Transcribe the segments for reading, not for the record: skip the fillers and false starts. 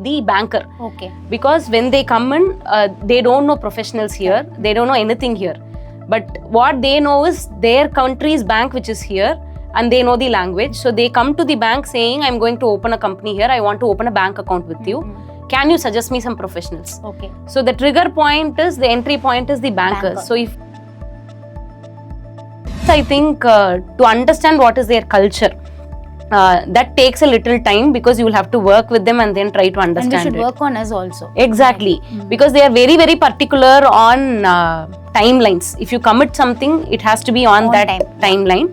the banker. Okay. Because when they come in, they don't know professionals here. They don't know anything here. But what they know is their country's bank, which is here, and they know the language. So they come to the bank saying, I'm going to open a company here. I want to open a bank account with you. Can you suggest me some professionals? Okay. So the trigger point is, the entry point is the bankers. So if I think to understand what is their culture, that takes a little time because you will have to work with them and then try to understand it. And they should work on us also. Exactly. Because they are very, very particular on timelines. If you commit something, it has to be on that timeline.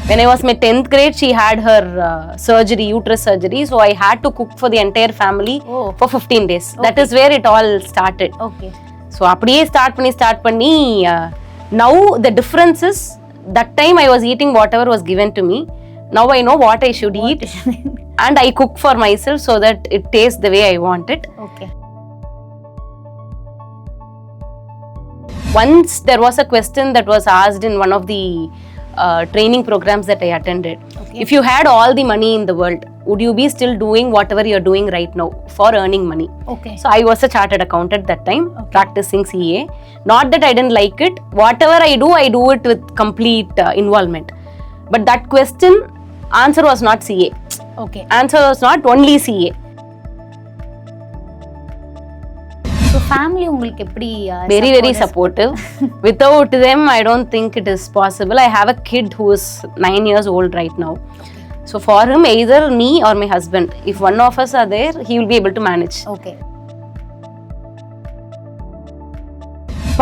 When I was in my 10th grade, she had her surgery, uterus surgery. So I had to cook for the entire family for 15 days. That is where it all started. Okay. So அப்படியே start பண்ணி now the difference is, that time I was eating whatever was given to me. Now I know what I should eat and I cook for myself so that it tastes the way I want it. Okay. Once there was a question that was asked in one of the training programs that I attended. Okay. If you had all the money in the world, would you be still doing whatever you're doing right now for earning money? Okay. So I was a chartered accountant that time, practicing CA. Not that I didn't like it. Whatever I do it with complete involvement. But that question, answer was not CA. Okay. Answer was not only CA. So family உங்களுக்கு எப்படி very, very supportive. Without them, I don't think it is possible. I have a kid who is 9 years old right now. So for him, either me or my husband, if one of us are there, he will be able to manage. Okay.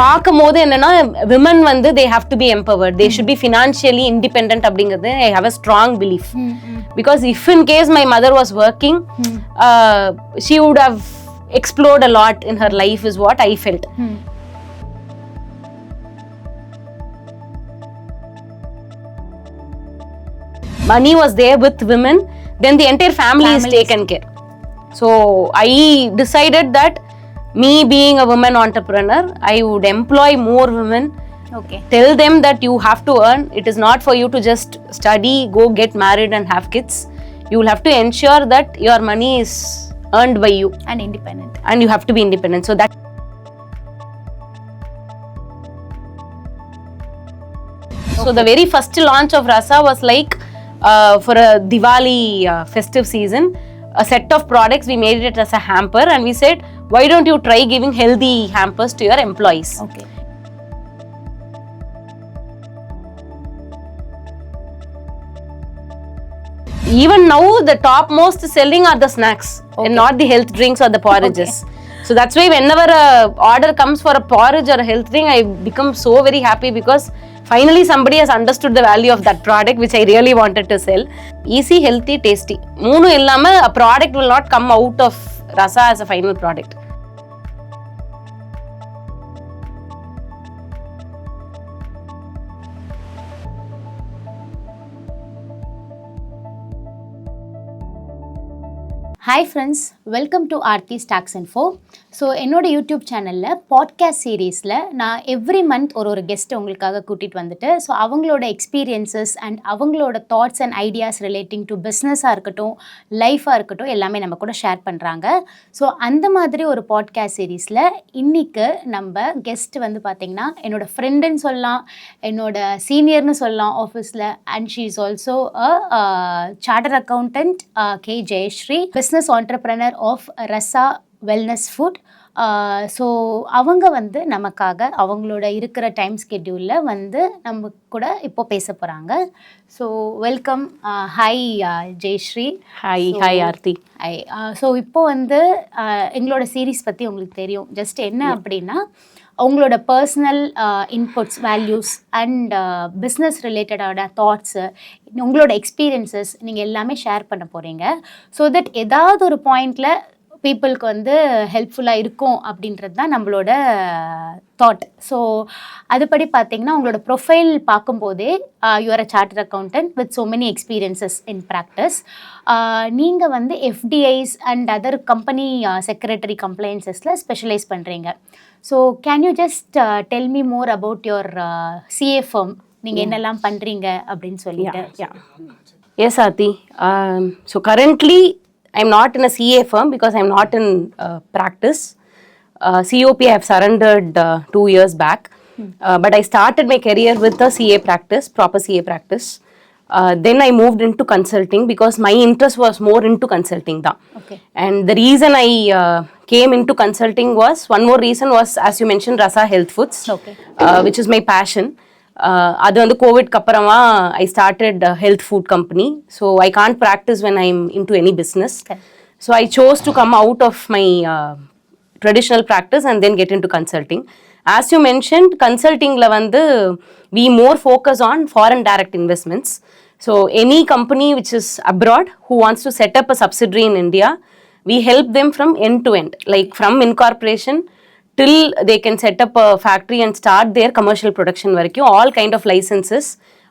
பார்க்கும்போது என்னன்னா, women வந்து they have to be empowered. They should be financially independent அப்படிங்கிறது I have a strong belief. Because if in case my mother was working, she would have explored a lot in her life is what I felt. Money was there with women, then the entire family is taken care. So I decided that me being a woman entrepreneur, I would employ more women. Okay. Tell them that you have to earn. It is not for you to just study, go get married and have kids. You will have to ensure that your money is earned by you. And independent. And you have to be independent. So that. So the very first launch of Rasa was like for a Diwali festive season. A set of products, we made it as a hamper and we said, why don't you try giving healthy hampers to your employees? Okay. Even now, the topmost selling are the snacks and not the health drinks or the porridges. So that's why whenever a order comes for a porridge or a health drink, I become so very happy because finally somebody has understood the value of that product which I really wanted to sell. Easy, healthy, tasty. Moonu illama a product will not come out of Rasa as a final product. Hi friends, welcome to Aarthi stocks info. So என்னோட YouTube சேனலில் podcast சீரீஸில் நான் every month ஒரு கெஸ்ட்டை உங்களுக்காக கூட்டிகிட்டு வந்துட்டு so அவங்களோட experiences and அவங்களோட thoughts and ideas relating to பிஸ்னஸாக இருக்கட்டும், லைஃபாக இருக்கட்டும், எல்லாமே நம்ம கூட ஷேர் பண்ணுறாங்க. ஸோ அந்த மாதிரி ஒரு பாட்காஸ்ட் சீரீஸில் இன்றைக்கு நம்ம கெஸ்ட் வந்து பார்த்திங்கன்னா என்னோட ஃப்ரெண்டுன்னு சொல்லலாம், என்னோட சீனியர்னு சொல்லலாம் ஆஃபீஸில். And she is also a chartered accountant, K Jayashree, business entrepreneur of Rasa wellness food. So அவங்க வந்து நமக்காக அவங்களோட இருக்கிற டைம் ஸ்கெட்யூலில் வந்து நம்ம கூட இப்போ பேச போகிறாங்க. So welcome. Hi Jayashree. Hi Aarthi. Hi. So இப்போ வந்து எங்களோட சீரீஸ் பற்றி உங்களுக்கு தெரியும். ஜஸ்ட் என்ன அப்படின்னா, உங்களோட personal inputs, values and business ரிலேட்டடான தாட்ஸு, உங்களோட எக்ஸ்பீரியன்சஸ் நீங்கள் எல்லாமே ஷேர் பண்ண போகிறீங்க. ஸோ தட் ஏதாவது ஒரு பாயிண்டில் பீப்புளுக்கு வந்து ஹெல்ப்ஃபுல்லாக இருக்கும் அப்படின்றது தான் நம்மளோட தாட். ஸோ அதுபடி பார்த்தீங்கன்னா உங்களோட ப்ரொஃபைல் பார்க்கும்போதே you're a chartered accountant with so many experiences in practice. நீங்கள் வந்து FDIs and other company secretary கம்ப்ளைன்சஸில் ஸ்பெஷலைஸ் பண்ணுறீங்க. So can you just tell me more about your CA firm, நீங்கள் என்னெல்லாம் பண்ணுறீங்க அப்படின்னு சொல்லிட்டு. Yes, Aarthi. So currently, I'm not in a CA firm because I'm not in practice. COP I have surrendered 2 years back. But I started my career with a CA practice, proper CA practice. Then I moved into consulting because my interest was more into consulting. Okay. And the reason I came into consulting was, one more reason was, as you mentioned, Rasa Health Foods, Okay. which is my passion. அது வந்து கோவிட்க்கு அப்புறமா I started health food company. So I can't practise when I am into any business. So I chose to come out of my traditional practice and then get into consulting. As you mentioned, கன்சல்டிங்கில் வந்து we more focus on foreign direct investments. So any company which is abroad who wants to set up a subsidiary in India, we help them from end to end, like from incorporation till they can set up a factory and start their commercial production varaikkum, all kind of licenses,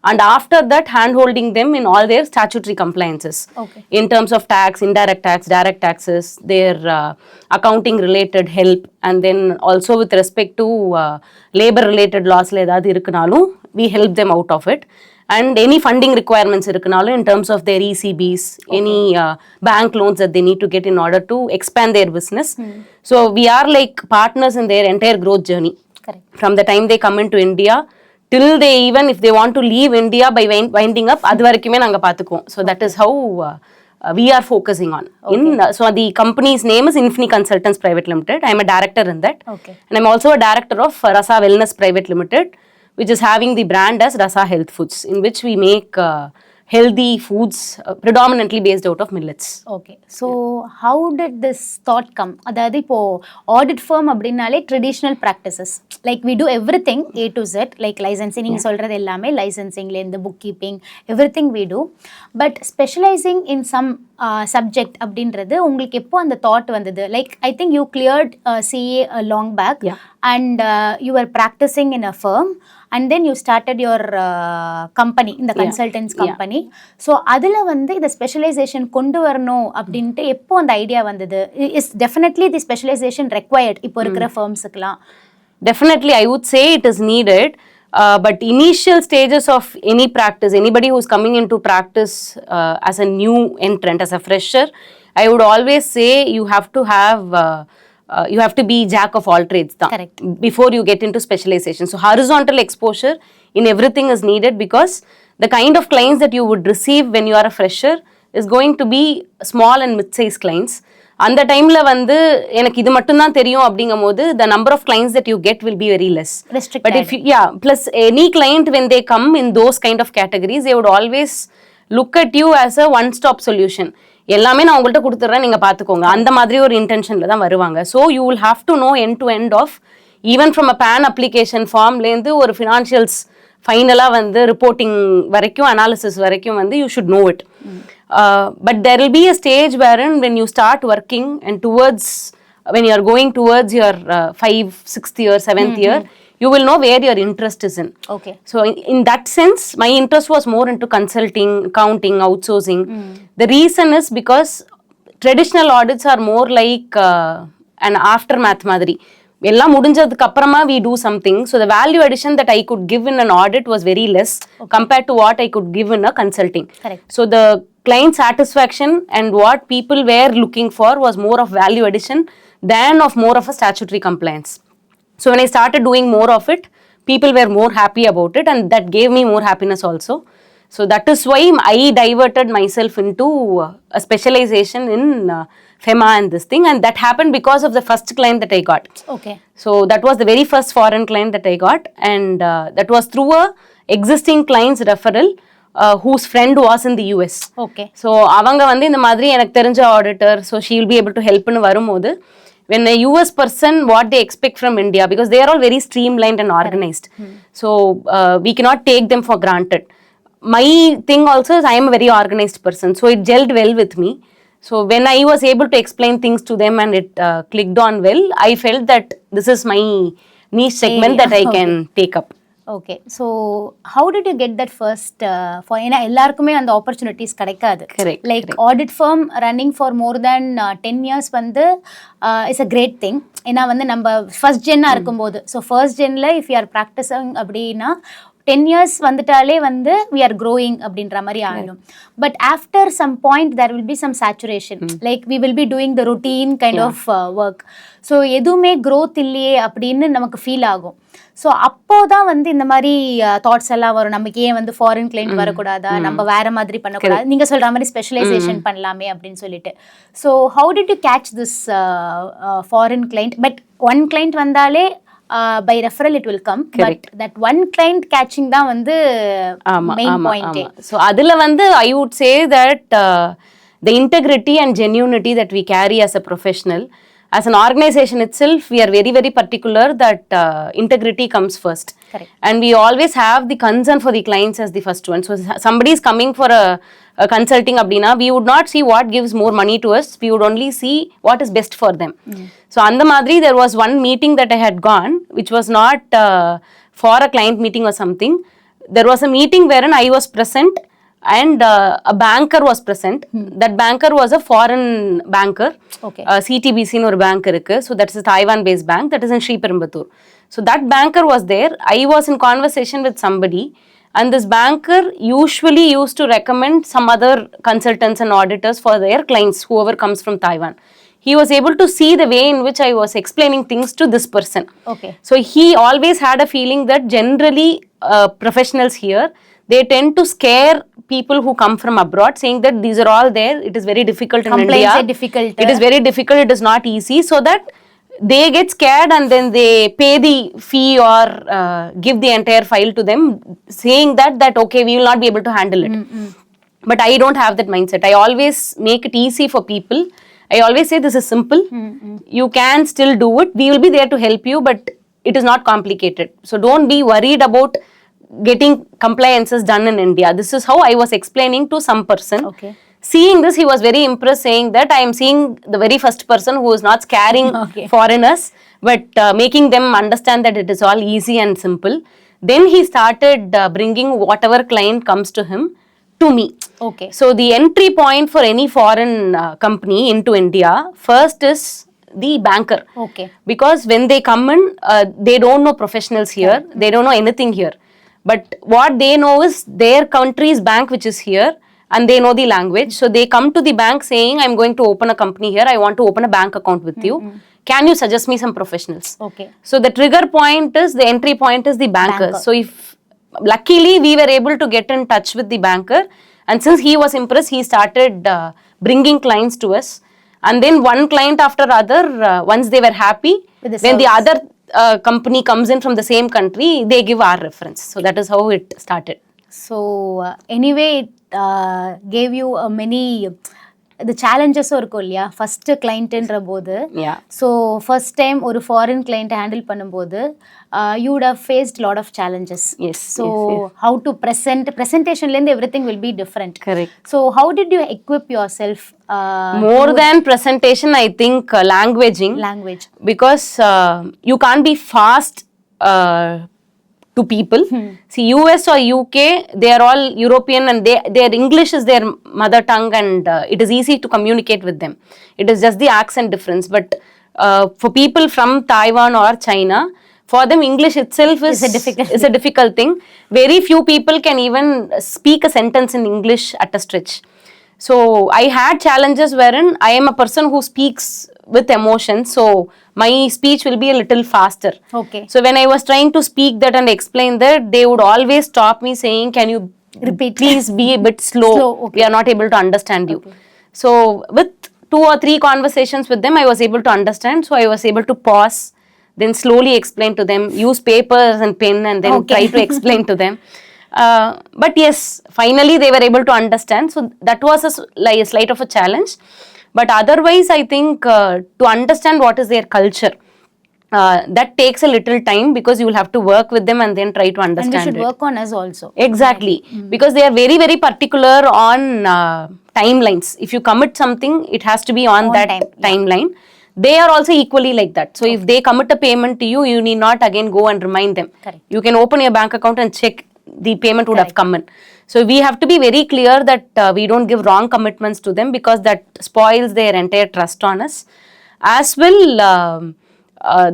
and after that hand holding them in all their statutory compliances. Okay. In terms of tax, indirect tax, direct taxes, their accounting related help, and then also with respect to labor related laws la edavadhu iruknalum we help them out of it. And any funding requirements iruknalum in terms of their ECBs, okay, any bank loans that they need to get in order to expand their business. So we are like partners in their entire growth journey. Correct. From the time they come into India till they, even if they want to leave India by winding up, adu varikume naanga paathukom. So that is how we are focusing on. Okay. So the company's name is Infini Consultants Private Limited. I am a director in that. Okay. And I am also a director of Rasa Wellness Private Limited, which is having the brand as Rasa Health Foods, in which we make healthy foods predominantly based out of millets. Okay. So how did this thought come? அதாவது இப்போ audit firm அப்படின்னாலே traditional practices, like we do everything A to Z, like licensing, நீங்கள் சொல்கிறது எல்லாமே லைசன்சிங்லேருந்து bookkeeping, everything we do. But specialising in some subject அப்படின்றது உங்களுக்கு எப்போ அந்த தாட் வந்தது? Like I think you cleared CA long back and you are practising in a firm and then you started your company, இந்த consultants company. So அதில் வந்து இந்த specialisation கொண்டு வரணும் அப்படின்ட்டு எப்போ அந்த ஐடியா வந்தது? Is definitely the specialisation required இப்போ இருக்கிற ஃபர்ம்ஸுக்கெலாம்? Definitely, I would say it is needed. But initial stages of any practice, anybody who's coming into practice as a new entrant, as a fresher, I would always say you have to have you have to be jack of all trades before you get into specialization. So horizontal exposure in everything is needed, because the kind of clients that you would receive when you are a fresher is going to be small and mid-size clients. அந்த டைம்ல வந்து எனக்கு இது மட்டும் தான் தெரியும் அப்படிங்கும்போது the number of clients that you get will be very less. Restricted. But if you, plus any client when they come in those kind of categories, they would always look at you as a one stop solution. எல்லாமே நான் உங்கள்கிட்ட கொடுத்துட்றேன், நீங்கள் பார்த்துக்கோங்க, அந்த மாதிரி ஒரு இன்டென்ஷனில் தான் வருவாங்க. So you will have to know end to end of, even from a PAN application ஃபார்ம்லேருந்து ஒரு ஃபினான்ஷியல்ஸ் ஃபைனலாக வந்து ரிப்போர்ட்டிங் வரைக்கும், அனாலிசிஸ் வரைக்கும் வந்து you should know it. But there will be a stage wherein when you start working and towards, when you are going towards your 5th, 6th year, 7th year, you will know where your interest is in. Okay. So in that sense, my interest was more into consulting, accounting, outsourcing. The reason is because traditional audits are more like an aftermath madri. எல்லாம் முடிஞ்சதுக்கு அப்புறமா we do something. So the value addition that I could give in an audit was very less compared to what I could give in a consulting. Correct. So the client satisfaction and what people were looking for was more of value addition than of more of a statutory compliance. So when I started doing more of it, people were more happy about it, and that gave me more happiness also. So that is why I diverted myself into a specialization in FEMA and this thing, and that happened because of the first client that I got. Okay. So that was the very first foreign client that I got, and that was through a existing client's referral, whose friend was in the US. Okay. So அவங்க வந்து இந்த மாதிரி எனக்கு தெரிஞ்ச auditor, so she will be able to help னு வரும்போது, when a US person, what they expect from India, because they are all very streamlined and organized. So we cannot take them for granted. My thing also is I am a very organized person, so it gelled well with me. So when I was able to explain things to them and it clicked on well, I felt that this is my niche segment that I can take up. Okay. So how did you get that first ஏன்னா எல்லாருக்குமே அந்த ஆப்பர்ச்சுனிட்டிஸ் கிடைக்காது. Like audit firm running for more than 10 years வந்து it's a great thing. ஏன்னா வந்து நம்ம first ஜென்னாக இருக்கும்போது, ஸோ ஃபர்ஸ்ட் ஜென்னில் இஃப் யூ ஆர் ப்ராக்டிஸிங் அப்படின்னா 10 years வந்துட்டாலே வந்து we are growing அப்படின்ற மாதிரி ஆயிடும். But after some point there will be some saturation. Like we will be doing the routine kind of work. So எதுவுமே growth இல்லையே அப்படின்னு நமக்கு ஃபீல் ஆகும். ஸோ அப்போதான் வந்து இந்த மாதிரி தாட்ஸ் எல்லாம் வரும். நமக்கு ஏன் வந்து ஃபாரின் கிளைண்ட் வரக்கூடாதா, நம்ம வேற மாதிரி பண்ணக்கூடாது, நீங்க சொல்ற மாதிரி ஸ்பெஷலைசேஷன் பண்ணலாமே அப்படின்னு சொல்லிட்டு. So how did you catch this foreign client? But one client வந்தாலே by referral it will come. Correct. But that one client catching தான் வந்து main point. So அதுல வந்து I would say that the integrity and genuinity that we carry as a professional, as an organization itself, we are very, very particular that integrity comes first. Correct. And we always have the concern for the clients as the first one. So somebody is coming for a consulting abdina, we would not see what gives more money to us, we would only see what is best for them. So andha madri there was one meeting that I had gone which was not for a client meeting or something. There was a meeting wherein I was present and a banker was present. That banker was a foreign banker. Okay. CTBC no bank irukku, so that is a Taiwan based bank that is in Sriperumbudur. So that banker was there. I was in conversation with somebody, and this banker usually used to recommend some other consultants and auditors for their clients, whoever comes from Taiwan. He was able to see the way in which I was explaining things to this person. Okay. So he always had a feeling that generally professionals here, they tend to scare people who come from abroad, saying that these are all there, it is very difficult in India. Difficult. It is very difficult, it is not easy, so that they get scared and then they pay the fee or give the entire file to them, saying that okay, we will not be able to handle it. But I don't have that mindset. I always make it easy for people. I always say this is simple. You can still do it. We will be there to help you, but it is not complicated. So don't be worried about getting compliances done in India. This is how I was explaining to some person. Okay. Seeing this, he was very impressed, saying that I am seeing the very first person who is not scaring foreigners, but making them understand that it is all easy and simple. Then he started bringing whatever client comes to him to me. Okay. So the entry point for any foreign company into India first is the banker. Okay. Because when they come in, they don't know professionals here. They don't know anything here. But what they know is their country's bank which is here, and they know the language. So they come to the bank saying, I'm going to open a company here. I want to open a bank account with you. Can you suggest me some professionals? Okay. So the trigger point is, the entry point is the banker. So if luckily we were able to get in touch with the banker, and since he was impressed, he started bringing clients to us. And then one client after other, once they were happy, when the other company comes in from the same country, they give our reference. So that is how it started. So anyway, it gave you many the challenges இருக்கும் இல்லையா first கிளைண்ட்ன்ற போது. So first time ஒரு foreign client handle பண்ணும்போது you would have faced lot of challenges. Yes. So how to presentationலேருந்து everything will be different. Correct. So how did you equip yourself? More than presentation, I think language. Because you can't be fast to people. See, US or UK, they are all European and their English is their mother tongue, and it is easy to communicate with them. It is just the accent difference. But for people from Taiwan or China, for them English itself is a difficult thing. Very few people can even speak a sentence in English at a stretch. So I had challenges wherein I am a person who speaks with emotion, so my speech will be a little faster. Okay. So when I was trying to speak that and explain that, they would always stop me saying, can you repeat, please be a bit slow. Okay. We are not able to understand you. Okay. So with 2 or 3 conversations with them, I was able to understand. So I was able to pause, then slowly explain to them, use papers and pen, and then try to explain to them. But yes, finally they were able to understand. So that was a slight of a challenge. But otherwise, I think to understand what is their culture, that takes a little time, because you will have to work with them and then try to understand it. And they should work on us also. Exactly. Because they are very, very particular on timelines. If you commit something, it has to be on that timeline. They are also equally like that. So if they commit a payment to you, you need not again go and remind them. Correct. You can open your bank account and check the payment would have come in. So we have to be very clear that we don't give wrong commitments to them, because that spoils their entire trust on us. As well,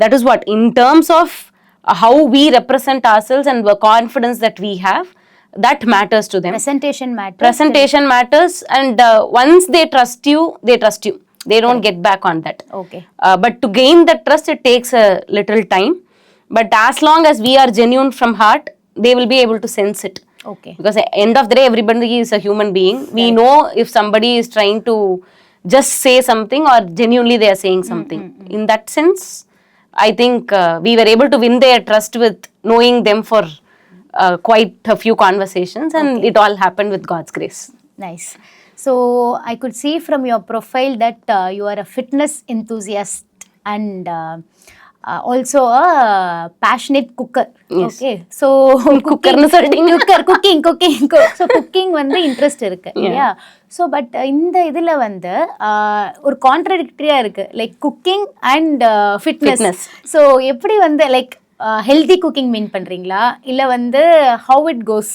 that is what, in terms of how we represent ourselves and the confidence that we have, that matters to them. Presentation matters, and once they trust you, they don't get back on that. Okay. But to gain that trust, it takes a little time, but as long as we are genuine from heart, they will be able to sense it. Okay. Because at the end of the day, everybody is a human being. We know if somebody is trying to just say something or genuinely they are saying something. In that sense, I think we were able to win their trust with knowing them for quite a few conversations, and it all happened with God's grace. Nice. So I could see from your profile that you are a fitness enthusiast and also a passionate cooker. Yes. Okay. So குக்கர்னு சொல்லிட்டீங்க. cooking. So cooking வந்து interest இருக்கு. Yeah. So but இந்த இதுல வந்து ஒரு கான்ட்ரடிக்டரியா இருக்கு. Like cooking and fitness. So எப்படி வந்து லைக் ஹெல்தி குக்கிங் மீன் பண்றீங்களா இல்ல வந்து how it goes?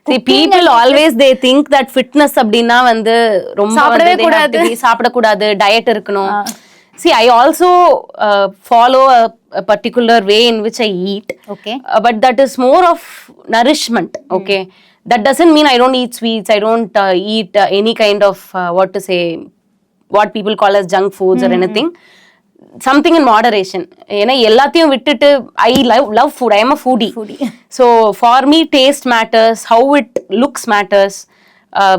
See, people always they think that fitness அப்படினா வந்து ரொம்ப சாப்பிட கூடாது, டயட் இருக்கணும். See, I also follow a particular way in which I eat. Okay. But that is more of nourishment. Okay. That doesn't mean I don't eat sweets. I don't eat any kind of what people call as junk foods or anything. Something in moderation. ஏன்னா எல்லாத்தையும் விட்டுட்டு I love food. I am a foodie. So for me, taste matters. How it looks matters.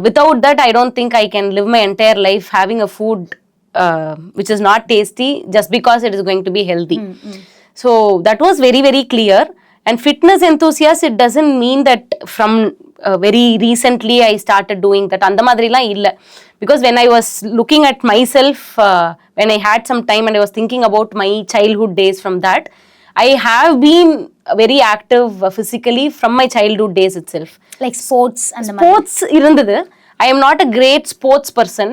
Without that, I don't think I can live my entire life having a food which is not tasty just because it is going to be healthy. So that was very, very clear. And fitness enthusiast, it doesn't mean that from very recently I started doing that. அந்த மாதிரிலாம் இல்லை. Because when I was looking at myself, when I had some time and I was thinking about my childhood days from that, I have been very active physically from my childhood days itself. Like sports and sports irundhudu. I am not a great sports person,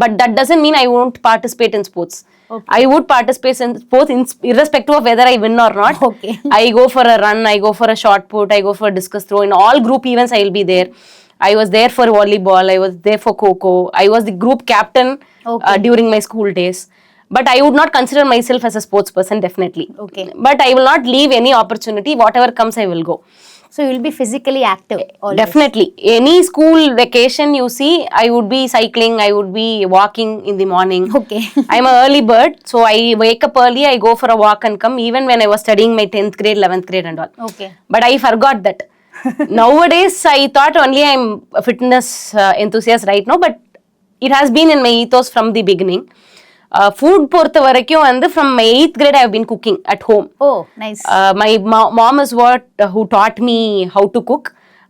but that doesn't mean I won't participate in sports. Okay. I would participate in sports irrespective of whether I win or not. Okay. I go for a run, I go for a shot put, I go for a discus throw. In all group events, I will be there. I was there for volleyball, I was there for Kho-Kho. I was the group captain during my school days. But I would not consider myself as a sports person, definitely. Okay. But I will not leave any opportunity. Whatever comes, I will go. So you will be physically active always. Definitely. Any school vacation you see, I would be cycling, I would be walking in the morning. Okay. I'm an early bird, so I wake up early, I go for a walk and come, even when I was studying my 10th grade, 11th grade and all. Okay. But I forgot that. Nowadays, I thought only I'm a fitness enthusiast right now, but it has been in my ethos from the beginning. Food பொறுத்த வரைக்கும் வந்து from my 8th grade I have been cooking at home. Oh, nice. My mom is who taught me how to cook.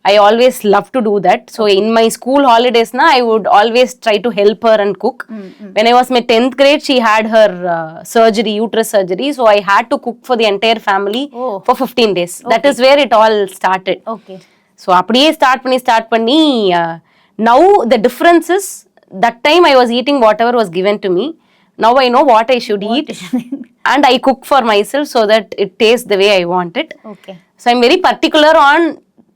I always love to do that. So in my school holidays na, I would always try to help her and cook. When I was my 10th grade, she had her surgery, uterus surgery. So I had to cook for the entire family for 15 days. Okay. That is where it all started. Okay. So அப்படியே start பண்ணி now the difference is that time I was eating whatever was given to me. Now I know what I should eat and I cook for myself so that it tastes the way I want it. Okay. So I'm very particular on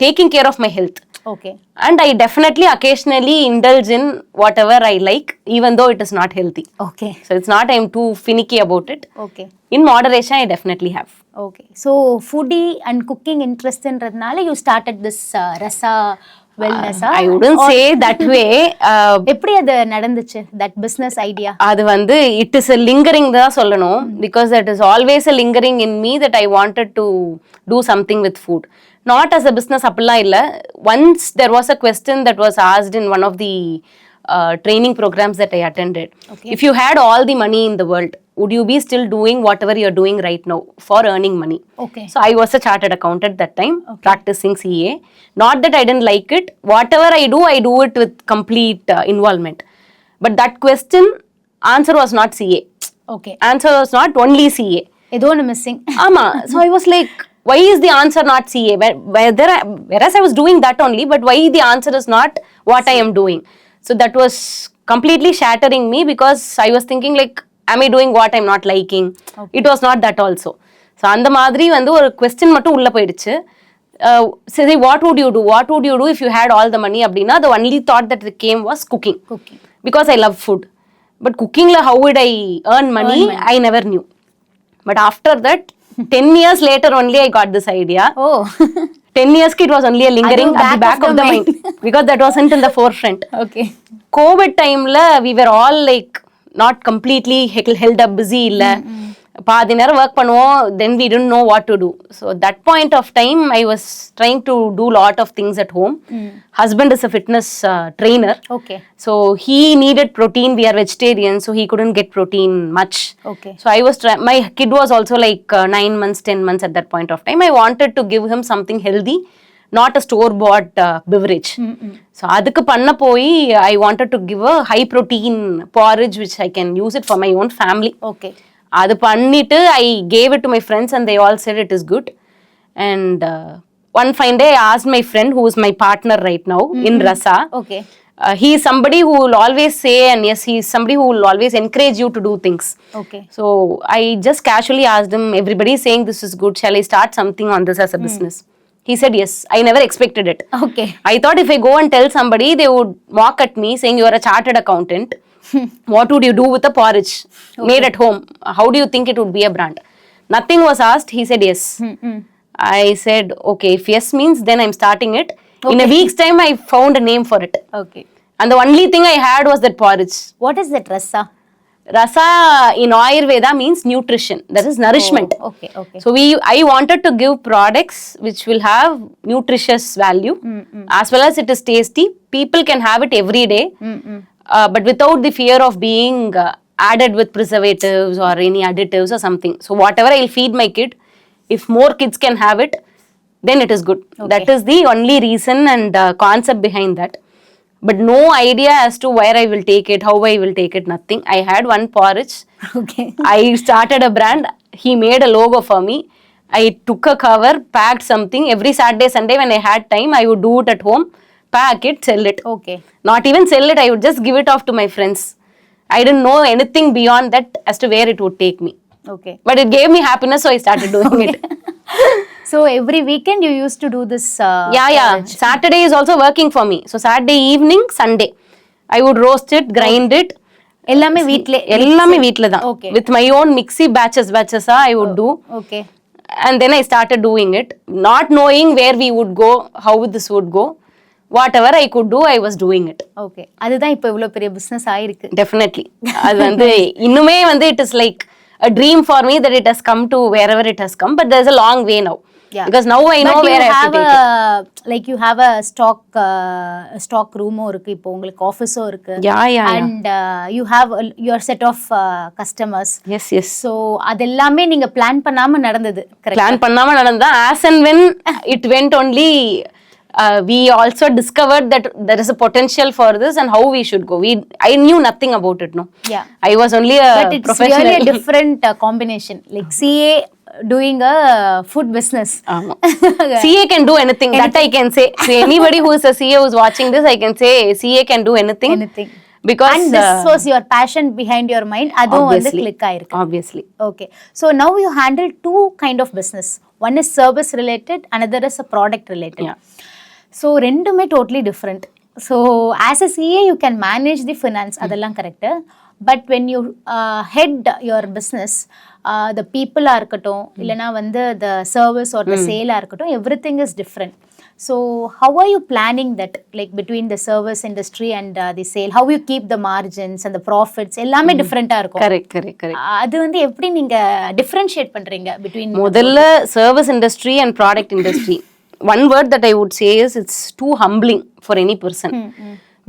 taking care of my health. Okay. And I definitely occasionally indulge in whatever I like, even though it is not healthy. Okay. So it's not I'm too finicky about it. Okay. In moderation, I definitely have. Okay. So foodie and cooking interest in radnala, you started this Rasa wellness. I wouldn't say that way. எப்படி அது நடந்துச்சு that business idea? அது வந்து it is a lingering தான் சொல்லணும், because that is always a lingering in me that I wanted to do something with food. Not as a business அப்படிலாம் இல்ல. Once there was a question that was asked in one of the training programs that I attended. Okay. If you had all the money in the world, would you be still doing whatever you're doing right now for earning money? Okay. So I was a chartered accountant that time, practicing CA. Not that I didn't like it. Whatever I do it with complete involvement. But that question, answer was not CA. Okay. Answer was not only CA. ஏதோ ஒன்று missing. Ama. So I was like, why is the answer not CA? Whereas I was doing that only, but why the answer is not what I am doing? So that was completely shattering me, because I was thinking like, am I doing what I'm not liking? Okay. It was not that also. So அந்த மாதிரி வந்து ஒரு question மட்டும் உள்ள போயிடுச்சு. Say, what would you do if you had all the money? அப்படின்னா the only thought that came was cooking. Because I love food. But cooking la how would I earn money? I never knew. But after that, 10 years later only I got this idea. Oh. 10 years it was only a lingering Adu at the back of the mind because that wasn't in the forefront. Okay. COVID time la we were all like not completely held up busy illa. பாதி நேரம் work பண்ணுவோம், தென் we didn't know what to do. So that point of time I was trying to do lot of things at home. Husband is a fitness trainer. Okay. So he needed protein. We are vegetarian, so he couldn't get protein much. Okay. So I was my kid was also like 9 months, 10 months at that point of time. I wanted to give him something healthy, not a store bought beverage. So adukku panna poi I wanted to give a high protein porridge which I can use it for my own family. Okay. அது பண்ணிட்டு I gave it to my friends and they all said it is good. And one fine day I asked my friend who is my partner right now in Rasa. Okay. He is somebody who will always say, and yes, he is somebody who will always encourage you to do things. Okay. So I just casually asked him, everybody is saying this is good, shall I start something on this as a business? He said yes. I never expected it. Okay. I thought if I go and tell somebody, they would mock at me saying you are a chartered accountant. What would you do with a porridge made at home? How do you think it would be a brand? Nothing was asked. He said yes. I said okay, if yes means then I'm starting it. In a week's time I found a name for it. Okay. And the only thing I had was that porridge. What is that Rasa? Rasa in Ayurveda means nutrition. That is nourishment. Oh, okay. Okay. So I wanted to give products which will have nutritious value as well as it is tasty. People can have it every day. But without the fear of being added with preservatives or any additives or something. So whatever I'll feed my kid, if more kids can have it, then it is good. Okay. That is the only reason and concept behind that. But no idea as to where I will take it, how I will take it, nothing. I had one porridge. Okay. I started a brand. He made a logo for me. I took a cover, packed something. Every Saturday, Sunday when I had time, I would do it at home. Pack it, sell it. Okay. Not even sell it, I would just give it off to my friends. I didn't know anything beyond that as to where it would take me. Okay. But it gave me happiness, so I started doing it. So every weekend you used to do this? Yeah. Saturday is also working for me. So Saturday evening, Sunday, I would roast it, grind it. எல்லாமே வீட்ல? எல்லாமே வீட்ல தான். Okay. With my own mixie batches I would do. Okay. And then I started doing it, not knowing where we would go, how this would go. Whatever I could do, I was doing it. Okay. அதுதான் இப்போ இவ்வளவு பெரிய business ஆயிருக்கு. Definitely. அது வந்து இன்னுமே வந்து it is like a dream for me that it has come to wherever it has come, but there's a long way now. Yeah. Because now I know where I have to take it. Like you have a stock room-ஓ இருக்கு, இப்போ உங்களுக்கு ஆஃபீஸோ இருக்கு. Yeah. And you have your set of customers. Yes. So அதெல்லாமே நீங்க plan பண்ணாம நடந்தது. Correct. Plan பண்ணாம நடந்தா as and when it went only. We also discovered that there is a potential for this and how we should go. I knew nothing about it, no. Yeah. I was only a But it's professional. really a different combination. Like CA doing a food business. CA can do anything. That I can say. So anybody who is a CA who is watching this, I can say CA can do anything. Anything. Because and this was your passion behind your mind. அதுவும் வந்து click ஆயிருக்கு. Obviously. Okay. So now you handle two kind of business. One is service related, another is a product related. Yeah. So ரெண்டுமே totally different. So as a CA you can manage the finance, அதெல்லாம் correct. But when you head your business, the people இருக்கட்டும், இல்லனா வந்து the service or the sale இருக்கட்டும், everything is different. So how are you planning that, like between the service industry and the sale? How you keep the margins and the profits? எல்லாமே different-ஆ இருக்கும். Correct. அது வந்து எப்படி நீங்க differentiate பண்றீங்க between? முதல்ல service industry and product industry. One word that I would say is it's too humbling for any person.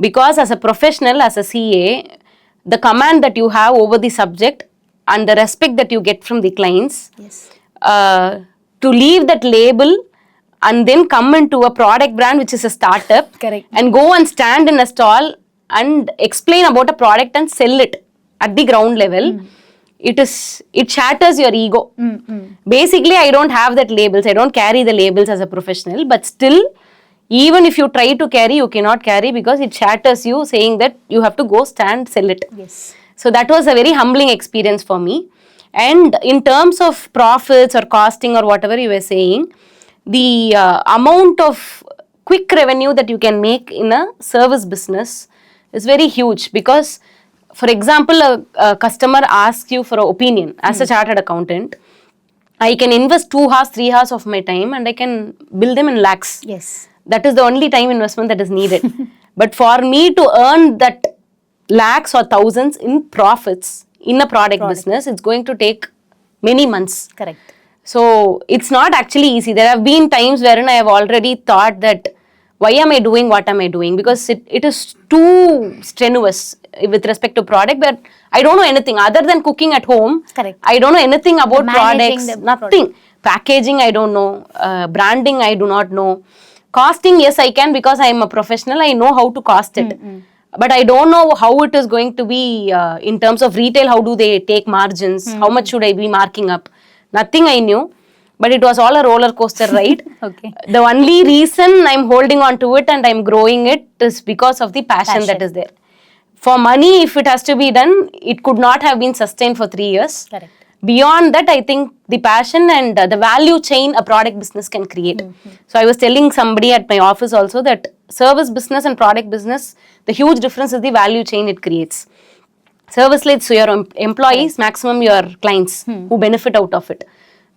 Because as a professional, as a CA, the command that you have over the subject and the respect that you get from the clients, Yes. To leave that label and then come into a product brand which is a startup. Correct. And go and stand in a stall and explain about a product and sell it at the ground level. It shatters your ego. Basically, I don't have that labels. I don't carry the labels as a professional, but still, even if you try to carry, you cannot carry because it shatters you, saying that you have to go stand, sell it. Yes. So that was a very humbling experience for me. And in terms of profits or costing or whatever you were saying, the amount of quick revenue that you can make in a service business is very huge because, for example, a customer asks you for an opinion as a chartered accountant. I can invest 2 hours, 3 hours of my time and I can build them in lakhs. Yes. That is the only time investment that is needed. But for me to earn that lakhs or thousands in profits in a product business, it's going to take many months. Correct. So it's not actually easy. There have been times wherein I have already thought that why am I doing what am I doing? Because it is too strenuous with respect to product, but I don't know anything other than cooking at home. Correct. I don't know anything about managing products, the nothing. Packaging, I don't know. Branding, I do not know. Costing, yes, I can because I am a professional. I know how to cost it. But I don't know how it is going to be in terms of retail. How do they take margins? How much should I be marking up? Nothing I knew. But it was all a roller coaster ride. Okay. The only reason I'm holding on to it and I'm growing it is because of the passion that is there. For money, if it has to be done, it could not have been sustained for 3 years. Correct. Beyond that, I think the passion and the value chain a product business can create. So I was telling somebody at my office also that service business and product business, the huge difference is the value chain it creates. Service leads to your employees, maximum your clients who benefit out of it.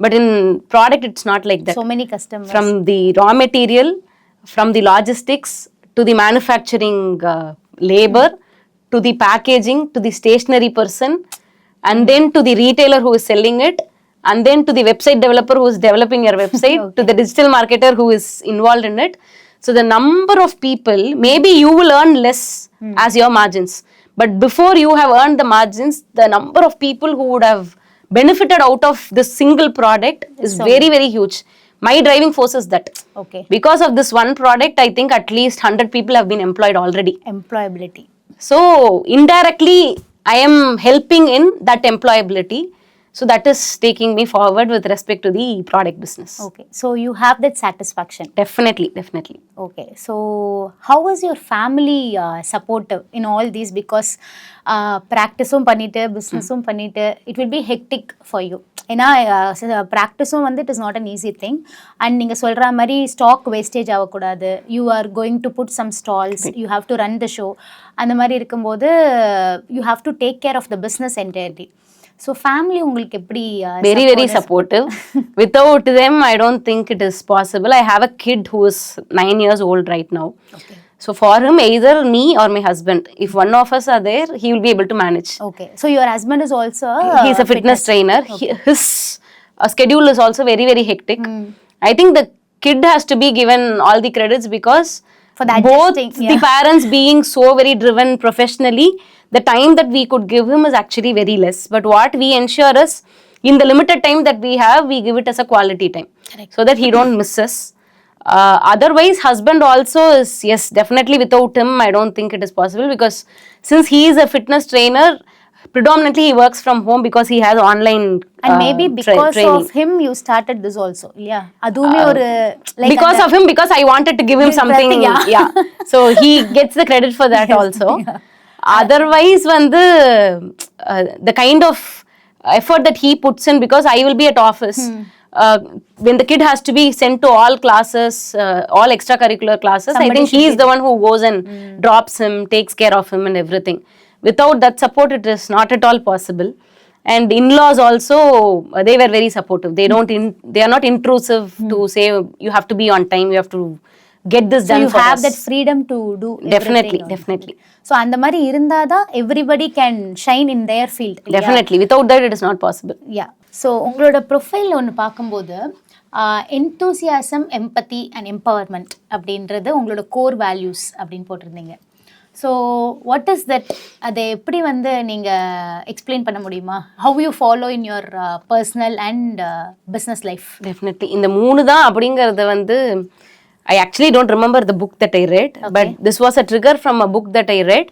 But in product, it's not like that. So many customers. From the raw material, from the logistics, to the manufacturing labor, to the packaging, to the stationery person, and then to the retailer who is selling it, and then to the website developer who is developing your website, to the digital marketer who is involved in it. So the number of people, maybe you will earn less as your margins. But before you have earned the margins, the number of people who would have benefited out of this single product is very, very huge. My driving force is that. Okay. Because of this one product, I think at least 100 people have been employed already. Employability. So indirectly, I am helping in that employability. So that is taking me forward with respect to the product business. Okay. So you have that satisfaction. Definitely, definitely. Okay. So how was your family supportive in all these? Because practice-um பண்ணிட்டு business-um பண்ணிட்டு it will be hectic for you. ஏன்னா ப்ராக்டிஸும் வந்து it is not an easy thing. And நீங்கள் சொல்கிற மாதிரி stock wastage ஆகக்கூடாது. You are going to put some stalls, you have to run the show. அந்த மாதிரி இருக்கும்போது you have to take care of the business entirely. So family உங்களுக்கு எப்படி? Very very supportive. Without them I don't think it is possible. I have a kid who is 9 years old right now. Okay. So for him, either me or my husband, if one of us are there, he will be able to manage. Okay. So your husband is also he's a fitness trainer. Okay. His schedule is also very, very hectic. I think the kid has to be given all the credits because for that both the parents being so very driven professionally, the time that we could give him is actually very less. But what we ensure is, in the limited time that we have, we give it as a quality time. Correct. So that he don't miss us. Otherwise, husband also is, yes, definitely without him, I don't think it is possible because since he is a fitness trainer, predominantly he works from home because he has online and maybe because training. Of him you started this also. Yeah. Adume or like because of him, because I wanted to give him something. Yeah. So he gets the credit for that also. Yeah. Otherwise, when the kind of effort that he puts in, because I will be at office. When the kid has to be sent to all classes, all extracurricular classes, somebody, I think he is the one who goes and drops him, takes care of him and everything. Without that support, it is not at all possible. And in-laws also, they were very supportive. They they are not intrusive to say you have to be on time, you have to get this done for us. So you have that freedom to do everything. Definitely. So அந்த மாதிரி இருந்தாதான் everybody can shine in their field. Definitely. Without that, it is not possible. Yeah. So உங்களோட profile ஒன்று பார்க்கும்போது enthusiasm, empathy and empowerment அப்படின்றது உங்களோட core values அப்படின்னு போட்டிருந்தீங்க. So what is that? அதை எப்படி வந்து நீங்கள் எக்ஸ்பிளைன் பண்ண முடியுமா? How you follow in your personal and business life? Definitely இந்த 3 தான் அப்படிங்கிறது வந்து I actually don't remember the book that I read, but this was a trigger from a book that I read,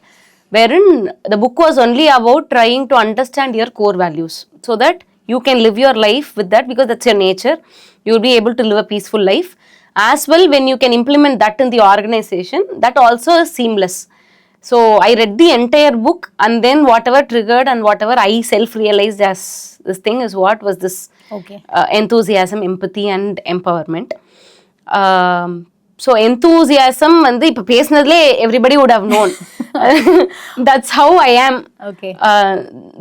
wherein the book was only about trying to understand your core values so that you can live your life with that, because that's your nature. You will be able to live a peaceful life. As well, when you can implement that in the organization, that also is seamless. So I read the entire book, and then whatever triggered and whatever I self-realized as this thing is what was this enthusiasm, empathy and empowerment. so enthusiasm வந்து இப்ப பேசினதுலே everybody would have known. That's how I am. Okay.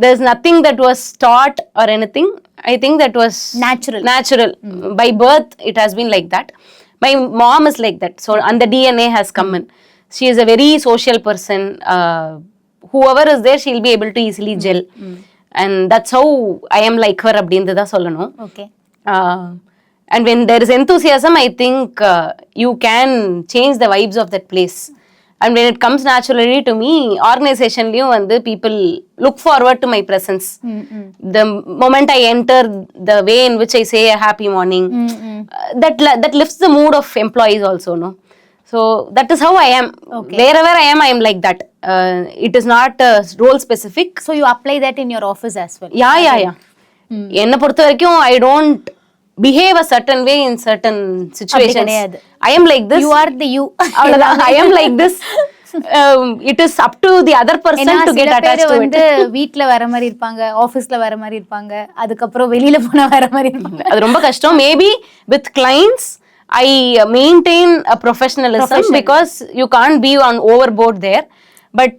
There's nothing that was taught or anything. I think that was natural. By birth it has been like that. My mom is like that, so and the DNA has come in. She is a very social person. Whoever is there, she'll be able to easily gel. And that's how I am like her அப்படின்றதா சொல்லணும். Okay. And when there is enthusiasm, I think you can change the vibes of that place. And when it comes naturally to me, organization liyum vandu people look forward to my presence. The moment I enter, the way in which I say a happy morning, that lifts the mood of employees also, no? So that is how I am. Okay. Wherever I am like that. It is not role specific. So you apply that in your office as well? Yeah. Enna பொறுத்த வரைக்கும் I don't behave a certain way in certain situations. I am like this. You are the you. I am like this. It is up to the other person to get attached to it. வீட்ல வர மாதிரி இருப்பாங்க, ஆபீஸ்ல வர மாதிரி இருப்பாங்க, அதுக்கு அப்புறம் வெளியில போனா வர மாதிரி இருப்பாங்க. அது ரொம்ப கஷ்டம். Maybe with clients I maintain a professionalism because you can't be on overboard there. But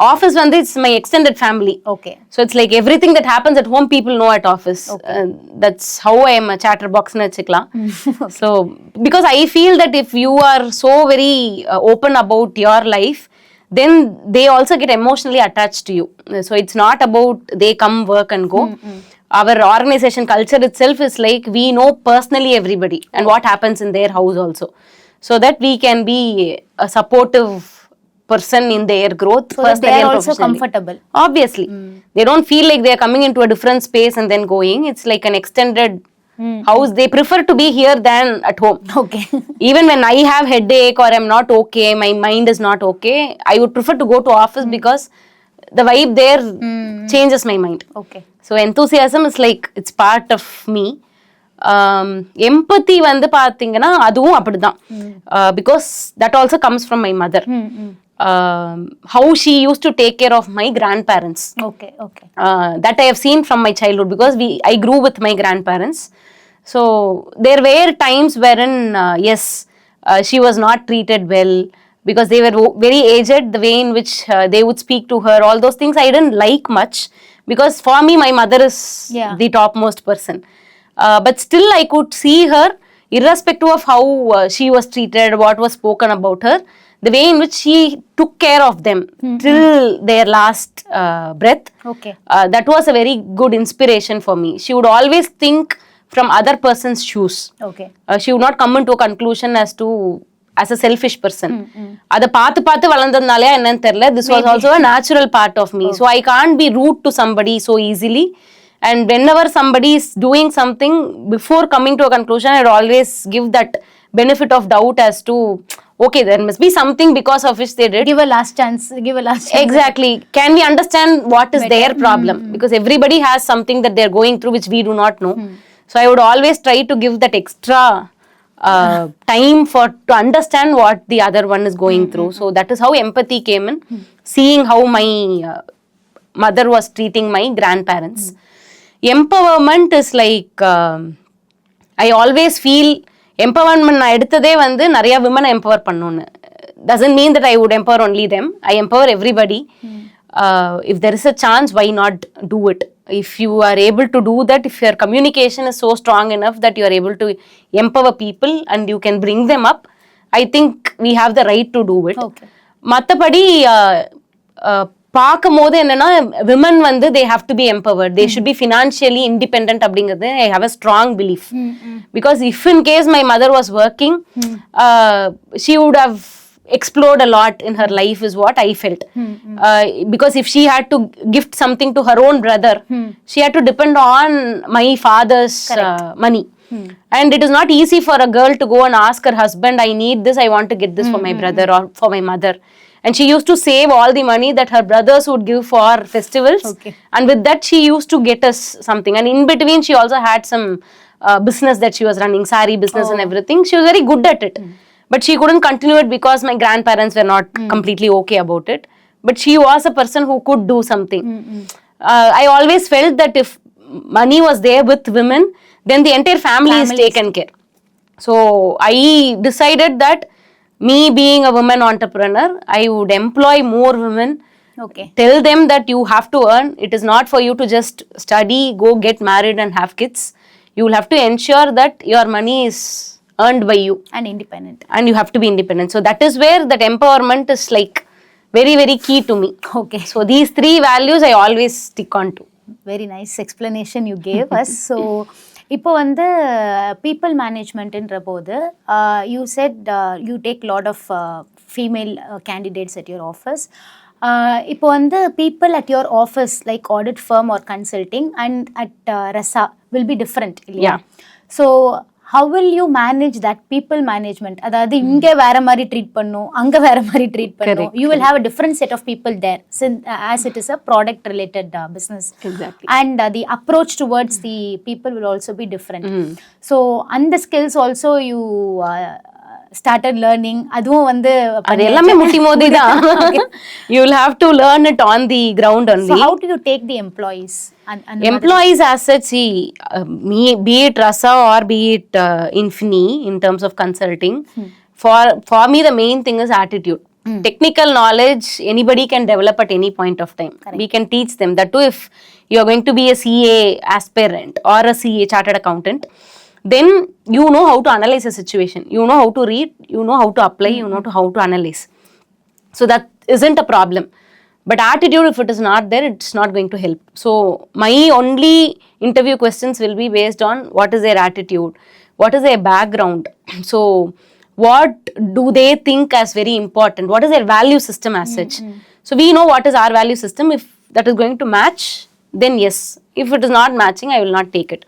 office வந்து it's my extended family. Okay. So it's like everything that happens at home people know at office. Okay. That's how I am a chatterbox nu vechikalam. Okay. So because I feel that if you are so very open about your life, then they also get emotionally attached to you. So it's not about they come work and go. Our organization culture itself is like we know personally everybody and what happens in their house also, so that we can be a supportive person in their growth. So they are also comfortable. Obviously. They don't feel like they are coming into a different space and then going. It's like an extended house. They prefer to be here than at home. Okay. Even when I have headache or I'm not okay, my mind is not okay, I would prefer to go to office because the vibe there changes my mind. Okay. So enthusiasm is like it's part of me. Empathy வந்து பாத்தீங்கன்னா அதுவும் அப்படிதான். Because that also comes from my mother. How she used to take care of my grandparents. Okay. That I have seen from my childhood because I grew with my grandparents. So there were times wherein yes, she was not treated well because they were very aged. The way in which they would speak to her, all those things I didn't like much because for me my mother is the topmost person. But still I could see her irrespective of how she was treated, what was spoken about her, the way in which she took care of them till their last breath. Okay. That was a very good inspiration for me. She would always think from other person's shoes. Okay. She would not come into a conclusion as a selfish person. Ada paathu valandadnala enna therilla, this was also a natural part of me. So I can't be rude to somebody so easily. And whenever somebody is doing something, before coming to a conclusion, I would always give that benefit of doubt as to, okay, there must be something because of which they did. Give a last chance. Exactly. Can we understand what is their problem? Because everybody has something that they're going through which we do not know. So I would always try to give that extra time to understand what the other one is going through. So that is how empathy came in. Seeing how my mother was treating my grandparents. Empowerment is like I always feel empowerment நான் எடுத்ததே வந்து நிறைய women empower பண்ணணும்னு. Doesn't mean that I would empower only them. I empower everybody. If there is a chance, why not do it? If you are able to do that, if your communication is so strong enough that you are able to empower people and you can bring them up, I think we have the right to do it. Okay. மற்றபடி பார்க்கும்போது என்னன்னா women வந்து they have to be empowered, they should be financially independent அப்படிங்கிறது I have a strong belief. Because if in case my mother was working, she would have explored a lot in her life is what I felt. Because if she had to gift something to her own brother, she had to depend on my father's money. And it is not easy for a girl to go and ask her husband, I need this, I want to get this for my brother or for my mother. And she used to save all the money that her brothers would give for festivals. Okay. And with that she used to get us something. And in between she also had some business that she was running, sari business and everything. She was very good at it. But she couldn't continue it because my grandparents were not completely okay about it. But she was a person who could do something. I always felt that if money was there with women, then the entire family is taken care. So I decided that me being a woman entrepreneur, I would employ more women. Okay. Tell them that you have to earn. It is not for you to just study, go get married and have kids. You will have to ensure that your money is earned by you. And independent. And you have to be independent. So that is where that empowerment is like very, very key to me. Okay. So these 3 values I always stick on to. Very nice explanation you gave us. So இப்போ வந்து people managementன்ற போது you said you take lot of female candidates at your office. இப்போ வந்து people at your office like audit firm or consulting and at Rasa will be different இல்லையா? So how will you manage that people management? அதாவது இங்க வேற மாதிரி treat பண்ணும், அங்க வேற மாதிரி ட்ரீட் பண்ணும். You will have a different set of people there as it is a product related business. Exactly. And the approach towards the people will also be different. So and the skills also you started learning. அதுவும் வந்து அது எல்லாமே முட்டி மோதி தான். You will have to learn it on the ground only. So how do you take the employees? Employees as such, see, be it Rasa or be it Infini in terms of consulting, for me the main thing is attitude. Technical knowledge anybody can develop at any point of time. Correct. We can teach them that too. If you are going to be a CA aspirant or a CA chartered accountant, then you know how to analyze a situation, you know how to read, you know how to apply, you know how to analyze. So that isn't a problem. But attitude, if it is not there, it's not going to help. So my only interview questions will be based on what is their attitude, what is their background. So what do they think as very important, what is their value system as such. So we know what is our value system. If that is going to match, then yes. If it is not matching, I will not take it.